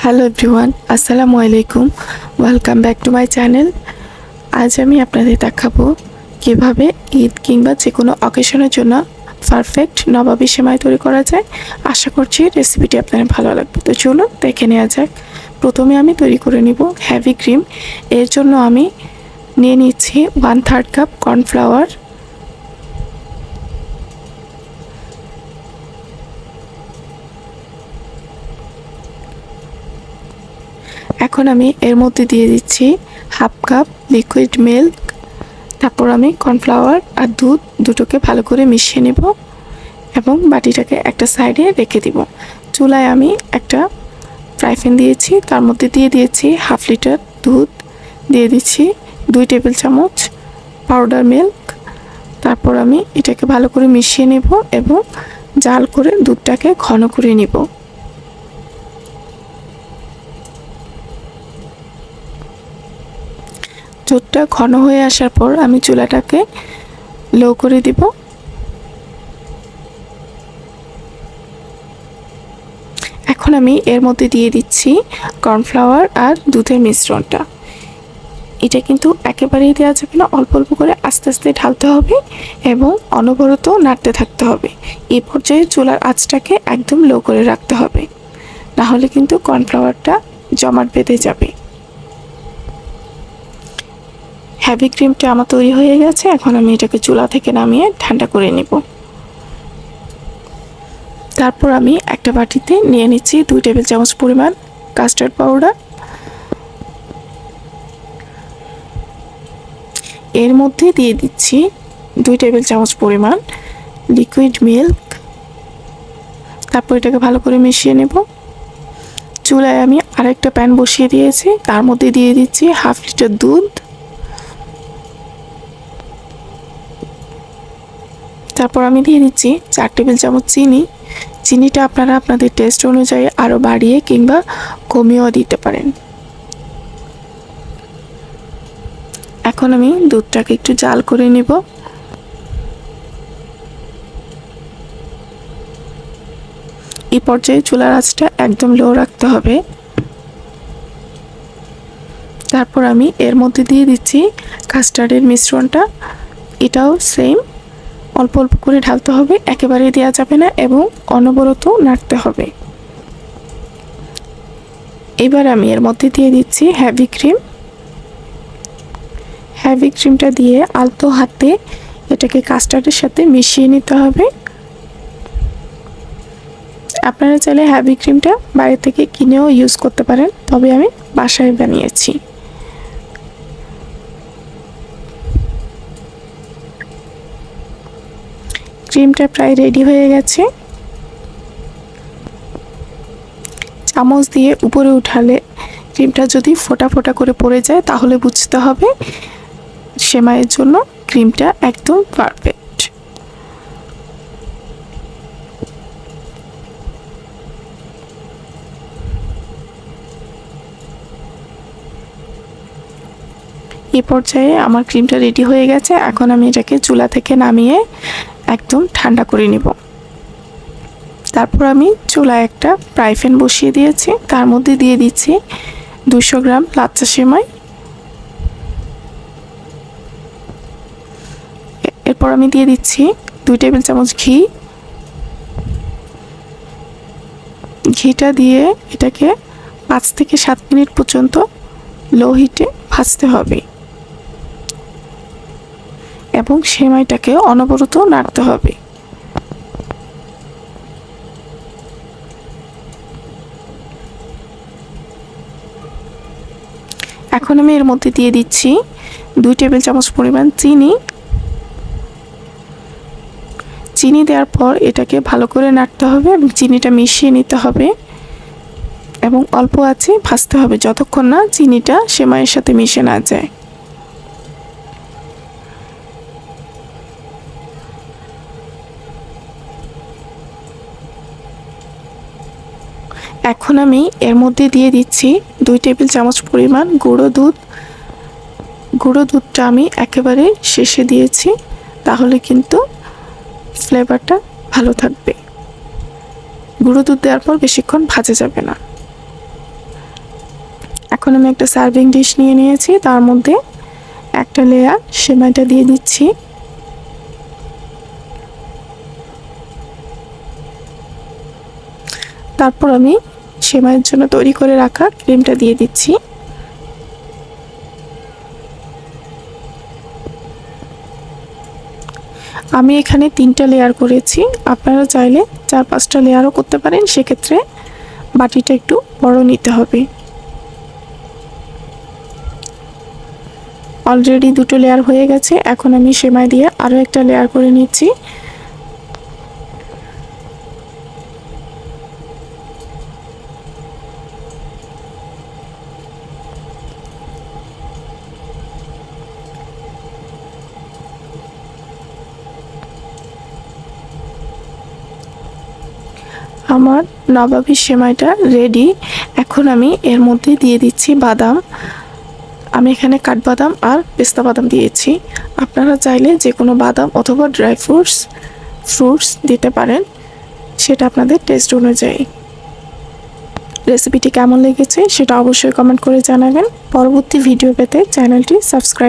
Hello everyone, আসসালামু আলাইকুম। Welcome back to my channel. আজ আমি আপনাদের দেখাবো কিভাবে ঈদ কিংবা যে কোনো অকেশনের জন্য পারফেক্ট নবাবী সেমাই তৈরি করা যায়। আশা করছি রেসিপিটি আপনাদের ভালো লাগবে। তো চলুন দেখে নেওয়া যাক। প্রথমে আমি তৈরি করে নিব হেভি ক্রিম। এর জন্য আমি নিয়ে নিচ্ছি 1/3 কাপ কর্নফ্লাওয়ার। এখন আমি এর মধ্যে দিয়ে দিচ্ছি হাফ কাপ লিকুইড মিল্ক। তারপর আমি কর্নফ্লাওয়ার আর দুধ দুটোকে ভালো করে মিশিয়ে নেব এবং বাটিটাকে একটা সাইডে রেখে দিব। চুলায় আমি একটা ফ্রাই প্যান দিয়েছি, তার মধ্যে দিয়ে দিয়েছি হাফ লিটার দুধ, দিয়ে দিচ্ছি 2 টেবিল চামচ পাউডার মিল্ক। তারপর আমি এটাকে ভালো করে মিশিয়ে নেব এবং জাল করে দুধটাকে ঘন করে নিব। দুধটা ঘন হয়ে আসার পর আমি চুলাটাকে লো করে দিব। এখন আমি এর মধ্যে দিয়ে দিচ্ছি কর্নফ্লাওয়ার আর দুধের মিশ্রণটা। এটা কিন্তু একেবারেই দেওয়া যাবে না, অল্প অল্প করে আস্তে আস্তে ঢালতে হবে এবং অনবরত নাড়তে থাকতে হবে। এই পর্যায়ে চুলার আঁচটাকে একদম লো করে রাখতে হবে, না হলে কিন্তু কর্নফ্লাওয়ারটা জমাট বেঁধে যাবে। হেভি ক্রিমটা আমার তৈরি হয়ে গেছে। এখন আমি এটাকে চুলা থেকে নামিয়ে ঠান্ডা করে নিব। তারপর আমি একটা বাটিতে নিয়ে নিচ্ছি 2 টেবিল চামচ পরিমাণ কাস্টার্ড পাউডার। এর মধ্যে দিয়ে দিচ্ছি 2 টেবিল চামচ পরিমাণ লিকুইড মিল্ক। তারপর এটাকে ভালো করে মিশিয়ে নেব। চুলায় আমি আরেকটা প্যান বসিয়ে দিয়েছি, তার মধ্যে দিয়ে দিচ্ছি হাফ লিটার দুধ। তারপর আমি দিয়ে দিচ্ছি 4 টেবিল চামচ চিনি। চিনিটা আপনারা আপনাদের টেস্ট অনুযায়ী আরও বাড়িয়ে কিংবা কমিয়েও দিতে পারেন। এখন আমি দুধটাকে একটু জাল করে নেব। এই পর্যায়ে চুলার আঁচটা একদম লো রাখতে হবে। তারপর আমি এর মধ্যে দিয়ে দিচ্ছি কাস্টার্ডের মিশ্রণটা। এটাও সেম অল্প অল্প করে ঢালতে হবে, একেবারে দেওয়া যাবে না এবং অনবরত নাড়তে হবে। এবার আমি এর মধ্যে দিয়ে দিচ্ছি হেভি ক্রিম। হেভি ক্রিমটা দিয়ে আলতো হাতে এটাকে কাস্টার্ডের সাথে মিশিয়ে নিতে হবে। আপনারা চাইলে হেভি ক্রিমটা বাইরে থেকে কিনেও ইউজ করতে পারেন, তবে আমি বাসায় বানিয়েছি। ক্রিমটা প্রায় রেডি হয়ে গেছে। চামচ দিয়ে উপরে উঠালে ক্রিমটা যদি ফোঁটা ফোঁটা করে পড়ে যায় তাহলে বুঝতে হবে সেমাইয়ের জন্য ক্রিমটা একদম পারফেক্ট। এই পর্যায়ে আমার ক্রিমটা রেডি হয়ে গেছে। এখন আমি এটাকে চুলা থেকে নামিয়ে একদম ঠান্ডা করে নিব। তারপর আমি চুলায় একটা ফ্রাই প্যান বসিয়ে দিয়েছি, তার মধ্যে দিয়ে দিচ্ছি 200 গ্রাম লাচ্চা সেমাই। এরপর আমি দিয়ে দিচ্ছি 2 টেবিল চামচ ঘি। ঘিটা দিয়ে এটাকে 5 থেকে 7 মিনিট পর্যন্ত লো হিটে ভাজতে হবে এবং সেমাইটাকে অনবরত নাড়তে হবে। এখন আমি এর মধ্যে দিয়ে দিচ্ছি 2 টেবিল চামচ পরিমাণ চিনি। চিনি দেওয়ার পর এটাকে ভালো করে নাড়তে হবে এবং চিনিটা মিশিয়ে নিতে হবে এবং অল্প আঁচে ভাজতে হবে যতক্ষণ না চিনিটা সেমাইয়ের সাথে মিশে না যায়। এখন আমি এর মধ্যে দিয়ে দিচ্ছি 2 টেবিল চামচ পরিমাণ গুঁড়ো দুধ। গুঁড়ো দুধটা আমি একেবারে শেষে দিয়েছি, তাহলে কিন্তু ফ্লেভারটা ভালো থাকবে। গুঁড়ো দুধ দেওয়ার পর বেশিক্ষণ ভাজা যাবে না। এখন আমি একটা সার্ভিং ডিশ নিয়ে নিয়েছি, তার মধ্যে একটা লেয়ার সেমাইটা দিয়ে দিচ্ছি। তারপর আমি সেমাইয়ের জন্য তৈরি করে রাখা ক্রিমটা দিয়ে দিচ্ছি। আমি এখানে 3টা লেয়ার করেছি, আপনারা চাইলে 4-5টা লেয়ারও করতে পারেন, সেক্ষেত্রে বাটিটা একটু বড় নিতে হবে। অলরেডি 2টো লেয়ার হয়ে গেছে, এখন আমি সেমাই দিয়ে আরও একটা লেয়ার করে নিচ্ছি। আমার নবাবী সেমাইটা রেডি। এখন আমি এর মধ্যে দিয়ে দিচ্ছি বাদাম। আমি এখানে কাঠবাদাম আর পেস্তা বাদাম দিয়েছি, আপনারা চাইলে যে কোনো বাদাম অথবা ড্রাই ফ্রুটস দিতে পারেন, সেটা আপনাদের টেস্ট অনুযায়ী। রেসিপিটি কেমন লেগেছে সেটা অবশ্যই কমেন্ট করে জানাবেন। পরবর্তী ভিডিও পেতে চ্যানেলটি সাবস্ক্রাইব